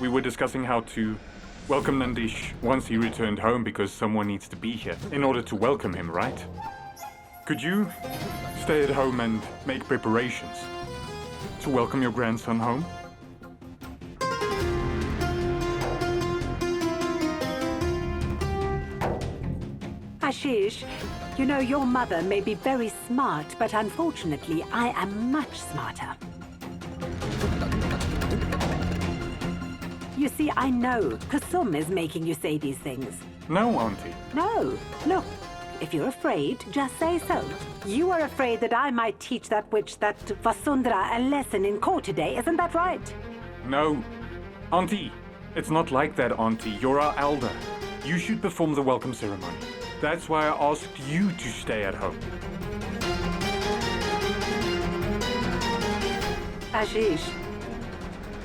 we were discussing how to welcome Nandish once he returned home because someone needs to be here in order to welcome him, right? Could you stay at home and make preparations to welcome your grandson home? Ashish, you know, your mother may be very smart, but unfortunately, I am much smarter. You see, I know 𝐾𝐤𝐮 is making you say these things. No, Auntie. No. Look, if you're afraid, just say so. You are afraid that I might teach that witch, that Vasundhara, a lesson in court today, isn't that right? No. Auntie, it's not like that, Auntie. You're our elder. You should perform the welcome ceremony. That's why I asked you to stay at home. Ashish,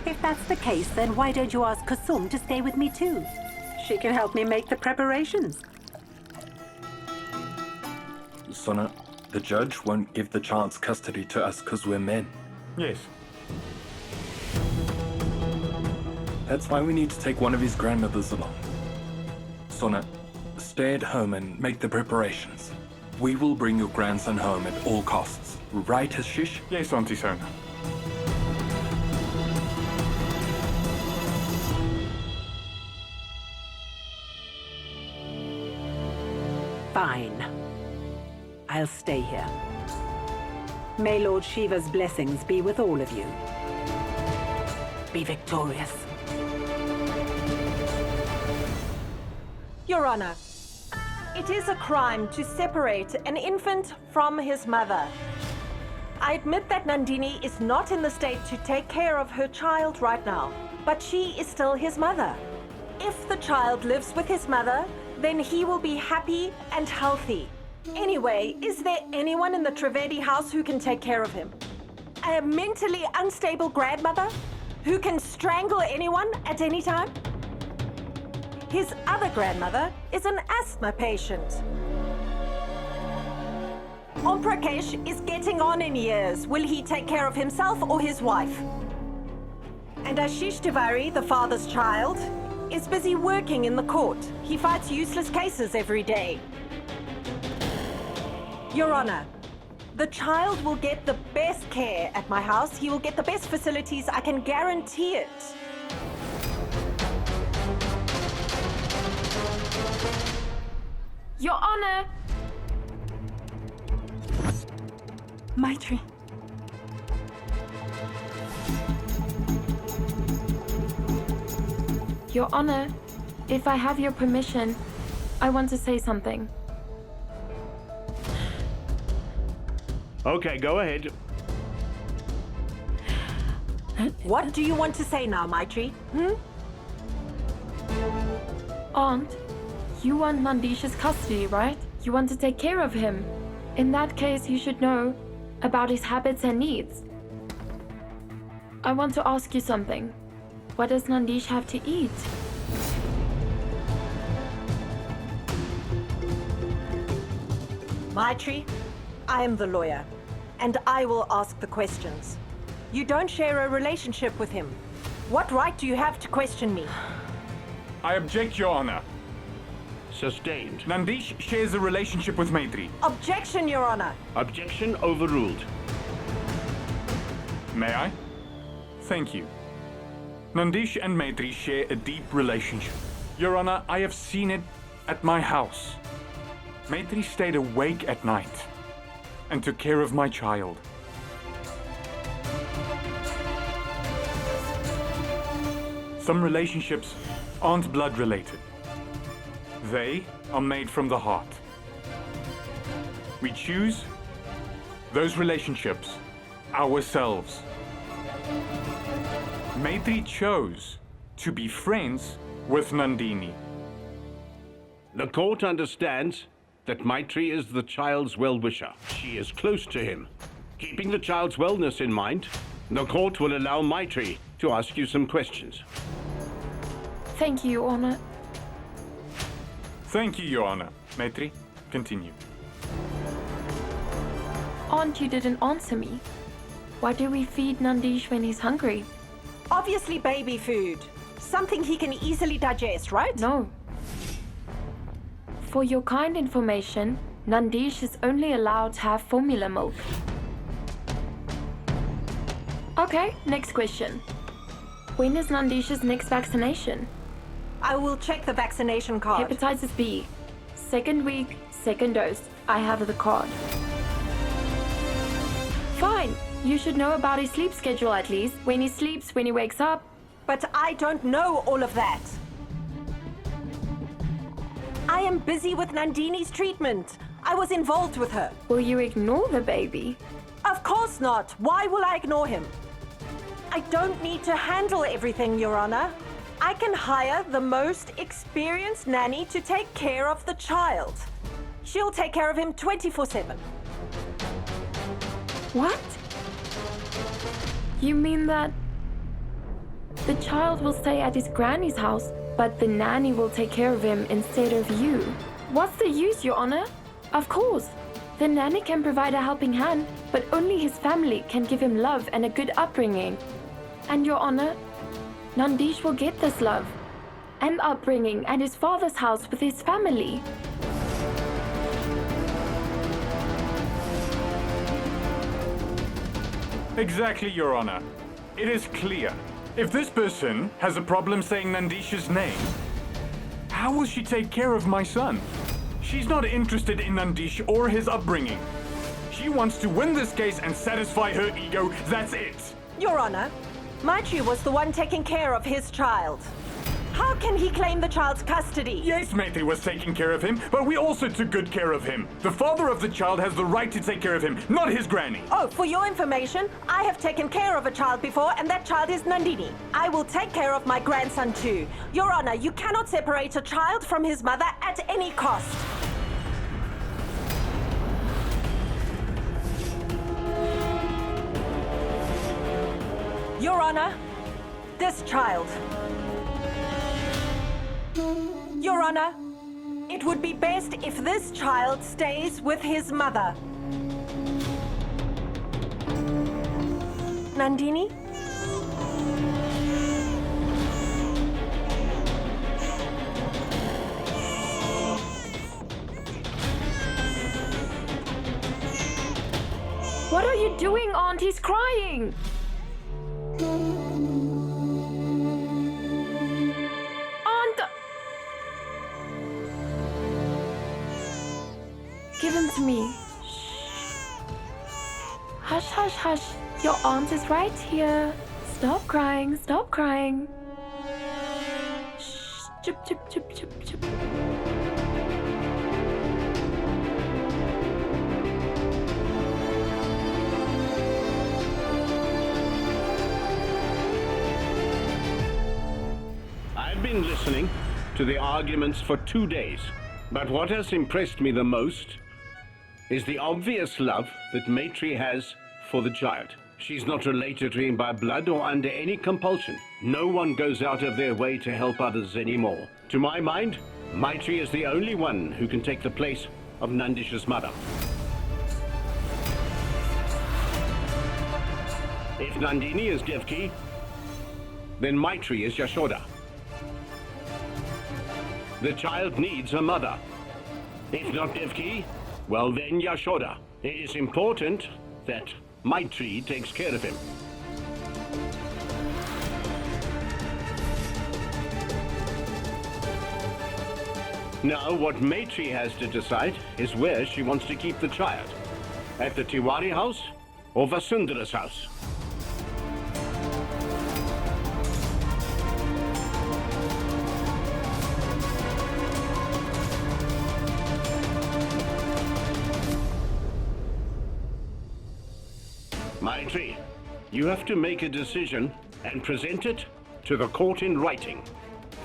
if that's the case, then why don't you ask 𝐾𝐤𝐮 to stay with me too? She can help me make the preparations. Sona, the judge won't give the child's custody to us because we're men. Yes. That's why we need to take one of his grandmothers along. Sona, stay at home and make the preparations. We will bring your grandson home at all costs. Right, Ashish? Yes, Auntie Sona. Fine. I'll stay here. May Lord Shiva's blessings be with all of you. Be victorious. Your Honor, it is a crime to separate an infant from his mother. I admit that Nandini is not in the state to take care of her child right now, but she is still his mother. If the child lives with his mother, then he will be happy and healthy. Anyway, is there anyone in the Trivedi house who can take care of him? A mentally unstable grandmother who can strangle anyone at any time? His other grandmother is an asthma patient. Om Prakash is getting on in years. Will he take care of himself or his wife? And Ashish Tiwari, the father's child, is busy working in the court. He fights useless cases every day. Your Honor, the child will get the best care at my house. He will get the best facilities. I can guarantee it. Your Honor! Maitri. Your Honor, if I have your permission, I want to say something. Okay, go ahead. What do you want to say now, Maitri? Aunt, you want Nandish's custody, right? You want to take care of him. In that case, you should know about his habits and needs. I want to ask you something. What does Nandish have to eat? Maitri, I am the lawyer, and I will ask the questions. You don't share a relationship with him. What right do you have to question me? I object, Your Honor. Sustained. Nandish shares a relationship with Maitri. Objection, Your Honor. Objection overruled. May I? Thank you. Nandish and Maitri share a deep relationship. Your Honor, I have seen it at my house. Maitri stayed awake at night and took care of my child. Some relationships aren't blood related. They are made from the heart. We choose those relationships ourselves. Maitri chose to be friends with Nandini. The court understands that Maitri is the child's well-wisher. She is close to him. Keeping the child's wellness in mind, the court will allow Maitri to ask you some questions. Thank you, Your Honor. Thank you, Your Honor. Maitri, continue. Aunt, you didn't answer me. Why do we feed Nandish when he's hungry? Obviously baby food. Something he can easily digest, right? No. For your kind information, Nandish is only allowed to have formula milk. Okay, next question. When is Nandish's next vaccination? I will check the vaccination card. Hepatitis B. 2nd week, 2nd dose. I have the card. Fine. You should know about his sleep schedule at least. When he sleeps, when he wakes up. But I don't know all of that. I am busy with Nandini's treatment. I was involved with her. Will you ignore the baby? Of course not. Why will I ignore him? I don't need to handle everything, Your Honor. I can hire the most experienced nanny to take care of the child. She'll take care of him 24/7. What? You mean that the child will stay at his granny's house, but the nanny will take care of him instead of you? What's the use, Your Honor? Of course, the nanny can provide a helping hand, but only his family can give him love and a good upbringing. And Your Honor, Nandish will get this love and upbringing at his father's house with his family. Exactly, Your Honor. It is clear. If this person has a problem saying Nandish's name, how will she take care of my son? She's not interested in Nandish or his upbringing. She wants to win this case and satisfy her ego, that's it. Your Honor, Maitri was the one taking care of his child. How can he claim the child's custody? Yes, Maitri was taking care of him, but we also took good care of him. The father of the child has the right to take care of him, not his granny. Oh, for your information, I have taken care of a child before, and that child is Nandini. I will take care of my grandson too. Your Honor, you cannot separate a child from his mother at any cost. Your Honor, this child. Your Honor, it would be best if this child stays with his mother. Nandini? What are you doing, Aunt? He's crying. Aunt! Give him to me. Shh. Hush, hush, hush. Your aunt is right here. Stop crying, stop crying. Shh. Chup, chup, chup, chup, chup. I've been listening to the arguments for 2 days, but what has impressed me the most is the obvious love that Maitri has for the child. She's not related to him by blood or under any compulsion. No one goes out of their way to help others anymore. To my mind, Maitri is the only one who can take the place of Nandish's mother. If Nandini is 𝐤𝐕, then Maitri is Yashoda. The child needs a mother. If not 𝐤𝐕, well then Yashoda. It is important that Maitri takes care of him. Now what Maitri has to decide is where she wants to keep the child. At the Tiwari house or Vasundhara's house. Maitri, you have to make a decision and present it to the court in writing.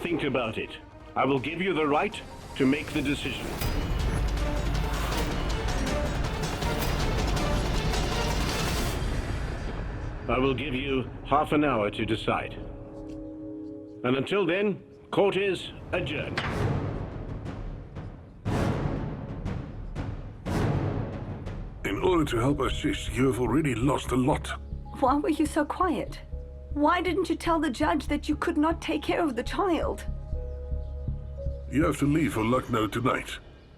Think about it. I will give you the right to make the decision. I will give you half an hour to decide. And until then, court is adjourned. In order to help us, sis, you have already lost a lot. Why were you so quiet? Why didn't you tell the judge that you could not take care of the child? You have to leave for Lucknow tonight.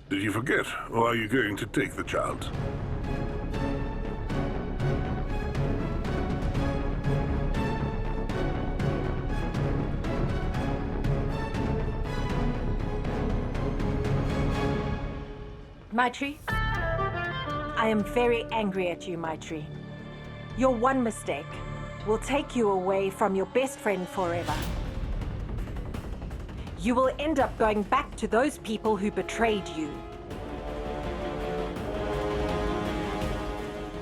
Did you forget, or are you going to take the child? Maitri, I am very angry at you, Maitri. Your one mistake will take you away from your best friend forever. You will end up going back to those people who betrayed you.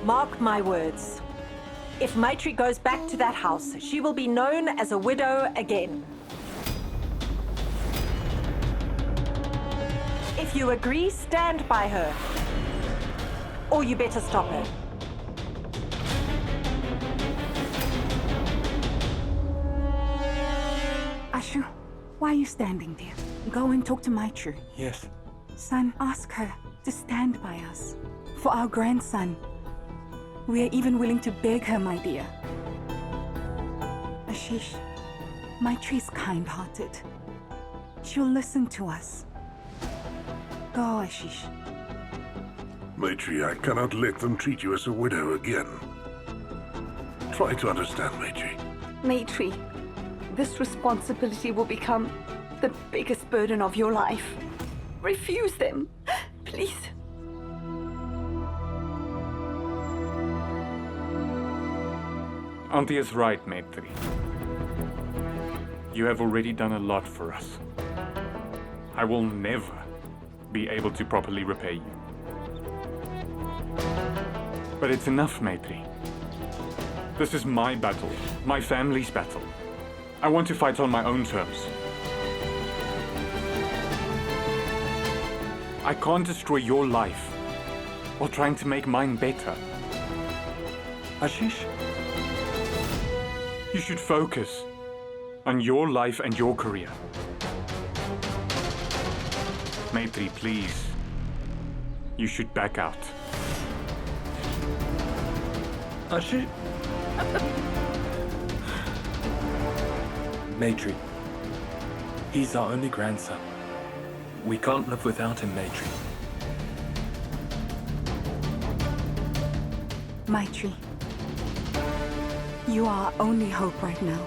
Mark my words. If Maitri goes back to that house, she will be known as a widow again. If you agree, stand by her. Or you better stop her. Ashu, why are you standing there? Go and talk to Maitri. Yes. Son, ask her to stand by us. For our grandson. We are even willing to beg her, my dear. Ashish, Maitri is kind-hearted. She'll listen to us. Go, Ashish. Maitri, I cannot let them treat you as a widow again. Try to understand, Maitri. Maitri, this responsibility will become the biggest burden of your life. Refuse them, please. Auntie is right, Maitri. You have already done a lot for us. I will never be able to properly repay you. But it's enough, Maitri. This is my battle, my family's battle. I want to fight on my own terms. I can't destroy your life while trying to make mine better. Ashish? You should focus on your life and your career. Maitri, please. You should back out. Ashish? Maitri. He's our only grandson. We can't live without him, Maitri. Maitri, you are our only hope right now.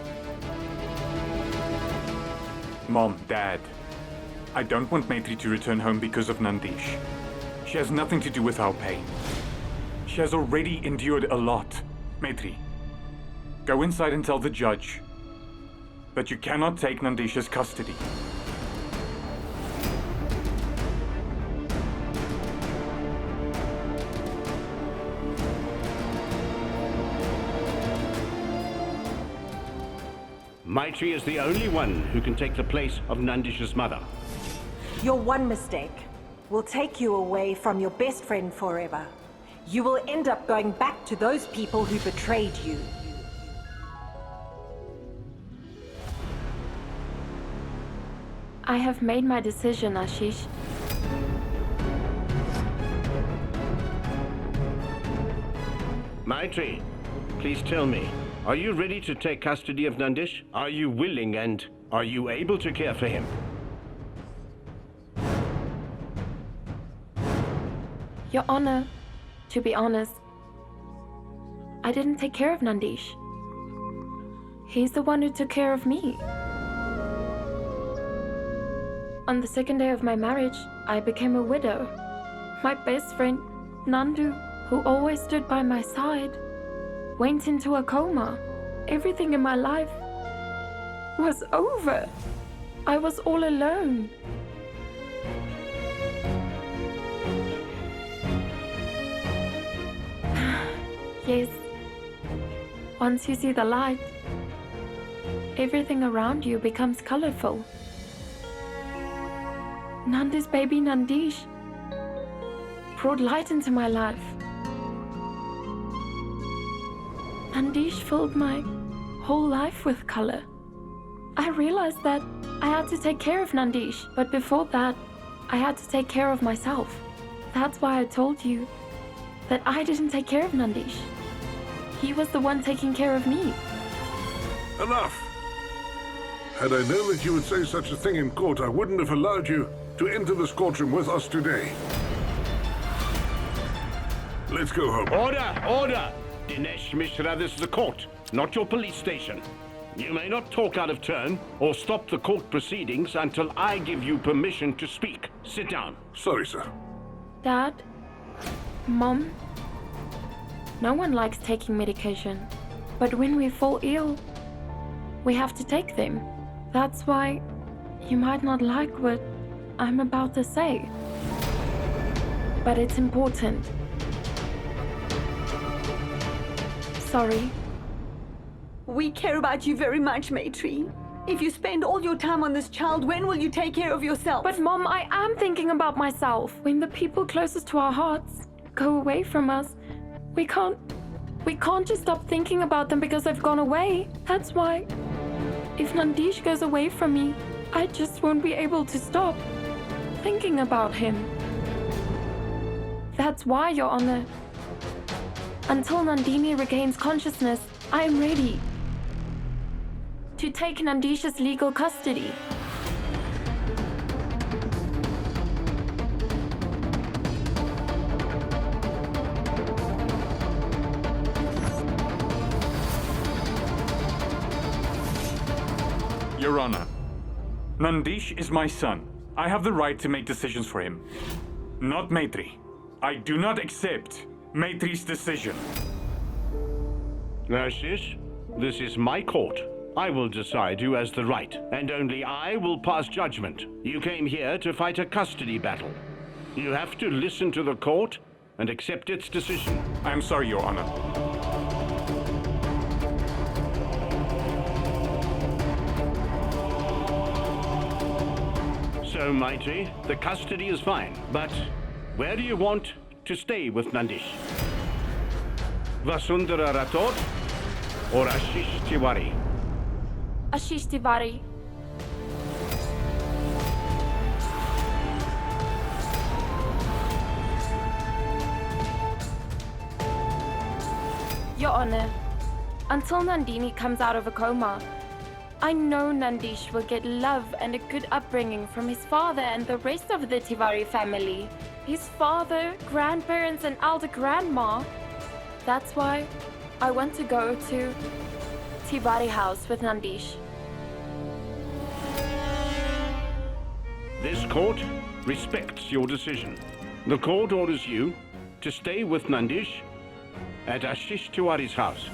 Mom, Dad, I don't want Maitri to return home because of Nandish. She has nothing to do with our pain. She has already endured a lot. Maitri, go inside and tell the judge that you cannot take Nandish's custody. Maitri is the only one who can take the place of Nandish's mother. Your one mistake will take you away from your best friend forever. You will end up going back to those people who betrayed you. I have made my decision, Ashish. Maitri, please tell me, are you ready to take custody of Nandish? Are you willing and are you able to care for him? Your Honor, to be honest, I didn't take care of Nandish. He's the one who took care of me. On the second day of my marriage, I became a widow. My best friend, Nandu, who always stood by my side, went into a coma. Everything in my life was over. I was all alone. Yes, once you see the light, everything around you becomes colorful. Nandu's baby Nandish brought light into my life. Nandish filled my whole life with color. I realized that I had to take care of Nandish, but before that, I had to take care of myself. That's why I told you that I didn't take care of Nandish. He was the one taking care of me. Enough! Had I known that you would say such a thing in court, I wouldn't have allowed you to enter this courtroom with us today. Let's go home. Order! Order! Dinesh Mishra, this is a court, not your police station. You may not talk out of turn or stop the court proceedings until I give you permission to speak. Sit down. Sorry, sir. Dad? Mom? No one likes taking medication. But when we fall ill, we have to take them. That's why you might not like what I'm about to say. But it's important. Sorry. We care about you very much, Maitri. If you spend all your time on this child, when will you take care of yourself? But Mom, I am thinking about myself. When the people closest to our hearts go away from us, we can't just stop thinking about them because they've gone away. That's why, if Nandish goes away from me, I just won't be able to stop thinking about him. That's why, Your Honor. Until Nandini regains consciousness, I am ready to take Nandish's legal custody. Your Honor, Nandish is my son. I have the right to make decisions for him. Not Maitri. I do not accept Maitri's decision. Ashish, this is my court. I will decide who has the right, and only I will pass judgment. You came here to fight a custody battle. You have to listen to the court and accept its decision. I am sorry, Your Honor. So, Maitri, the custody is fine, but where do you want to stay with Nandish? Vasundhara Rathod or Ashish Tiwari? Ashish Tiwari. Your Honor, until Nandini comes out of a coma, I know Nandish will get love and a good upbringing from his father and the rest of the Tiwari family. His father, grandparents, and elder grandma. That's why I want to go to Tiwari house with Nandish. This court respects your decision. The court orders you to stay with Nandish at Ashish Tiwari's house.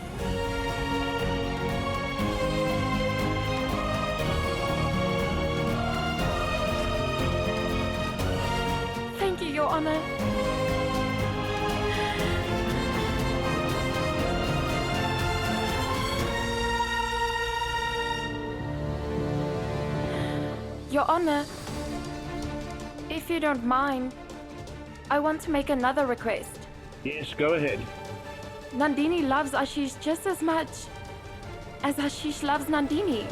Thank you, Your Honor. Your Honor, if you don't mind, I want to make another request. Yes, go ahead. Nandini loves Ashish just as much as Ashish loves Nandini.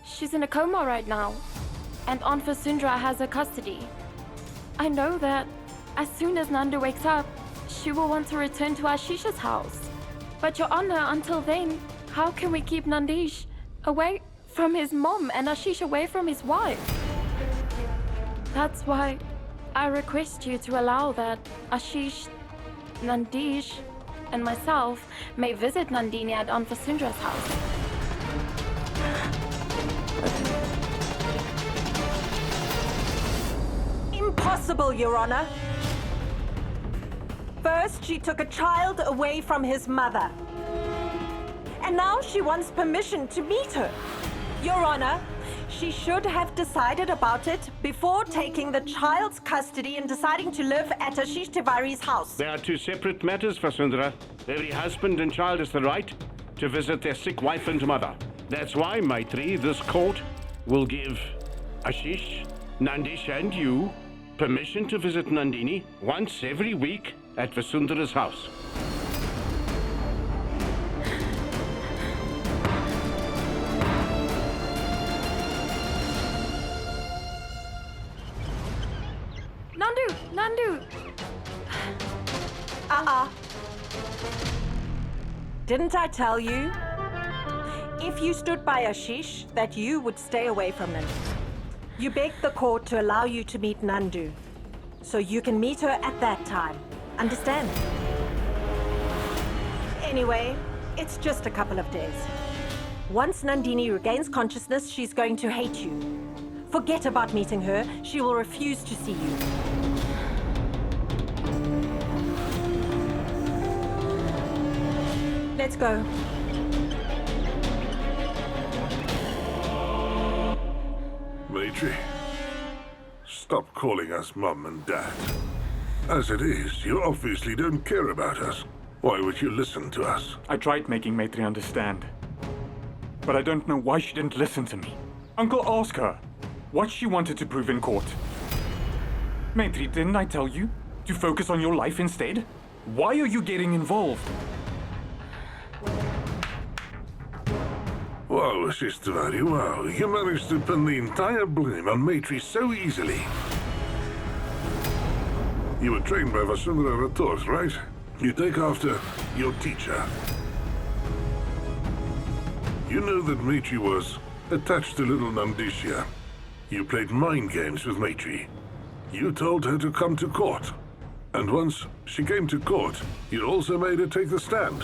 She's in a coma right now, and Aunt Vasundhara has her custody. I know that as soon as Nanda wakes up, she will want to return to Ashish's house. But Your Honor, until then, how can we keep Nandish away from his mom and Ashish away from his wife? That's why I request you to allow that Ashish, Nandish, and myself may visit Nandini at Aunt Vasundhara's house. Impossible, Your Honor. First, she took a child away from his mother. And now she wants permission to meet her. Your Honor, she should have decided about it before taking the child's custody and deciding to live at Ashish Tiwari's house. They are two separate matters, Vasundhara. Every husband and child has the right to visit their sick wife and mother. That's why, Maitri, this court will give Ashish, Nandish, and you permission to visit Nandini once every week at Vasundhara's house. Nandu! Didn't I tell you? if you stood by Ashish, that you would stay away from him. You begged the court to allow you to meet Nandu, so you can meet her at that time. Understand? Anyway, it's just a couple of days. Once Nandini regains consciousness, she's going to hate you. Forget about meeting her. She will refuse to see you. Let's go. Maitri, stop calling us Mum and Dad. As it is, you obviously don't care about us. Why would you listen to us? I tried making Maitri understand. But I don't know why she didn't listen to me. Uncle, ask her what she wanted to prove in court. Maitri, didn't I tell you to focus on your life instead? Why are you getting involved? Wow, Sister Mary, wow. You managed to pin the entire blame on Maitri so easily. You were trained by Vasundhara Rathore, right? You take after your teacher. You know that Maitri was attached to little Nandisha. You played mind games with Maitri. You told her to come to court. And once she came to court, you also made her take the stand.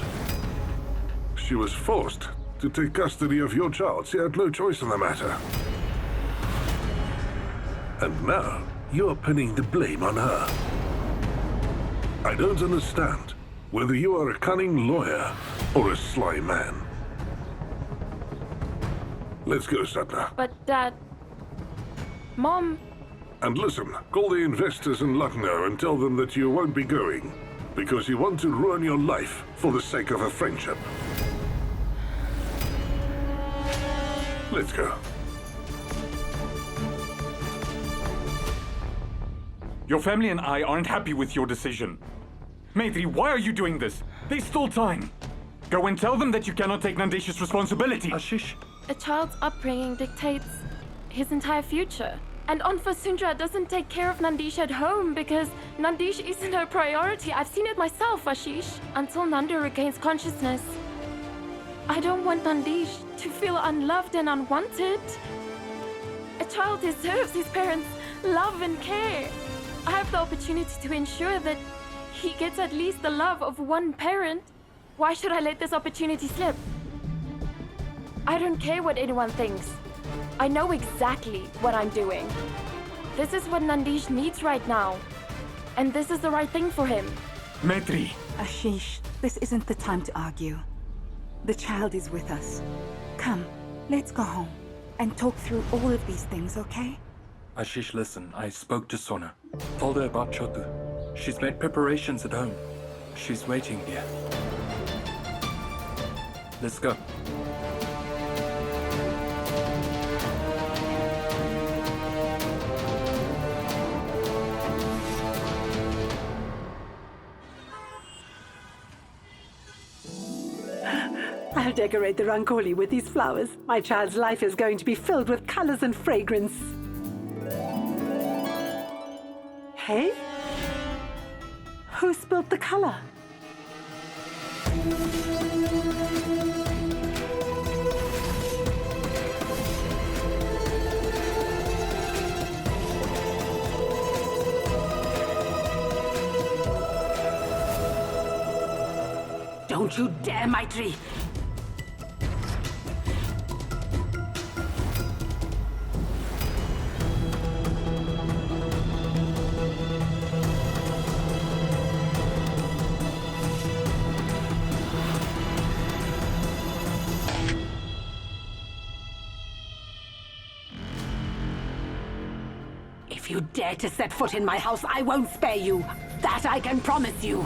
She was forced to take custody of your child. She had no choice in the matter. And now, you are pinning the blame on her. I don't understand whether you are a cunning lawyer or a sly man. Let's go, Satna. But Dad... Mom... And listen, call the investors in Lucknow and tell them that you won't be going, because you want to ruin your life for the sake of a friendship. Let's go. Your family and I aren't happy with your decision. Maitri, why are you doing this? There's still time. Go and tell them that you cannot take Nandesh's responsibility. Ashish, A child's upbringing dictates his entire future. And Aunt Vasundhara doesn't take care of Nandish at home because Nandish isn't her priority. I've seen it myself, Ashish. Until Nandu regains consciousness, I don't want Nandish to feel unloved and unwanted. A child deserves his parents' love and care. I have the opportunity to ensure that he gets at least the love of one parent. Why should I let this opportunity slip? I don't care what anyone thinks. I know exactly what I'm doing. This is what Nandish needs right now. And this is the right thing for him. Maitri. Ashish, this isn't the time to argue. The child is with us. Come, let's go home and talk through all of these things, okay? Ashish, listen, I spoke to Sona. Told her about Chotu. She's made preparations at home. She's waiting here. Let's go. I'll decorate the Rangoli with these flowers. My child's life is going to be filled with colors and fragrance. Hey? Who spilled the color? Don't you dare, Maitri! If you dare to set foot in my house, I won't spare you. That I can promise you.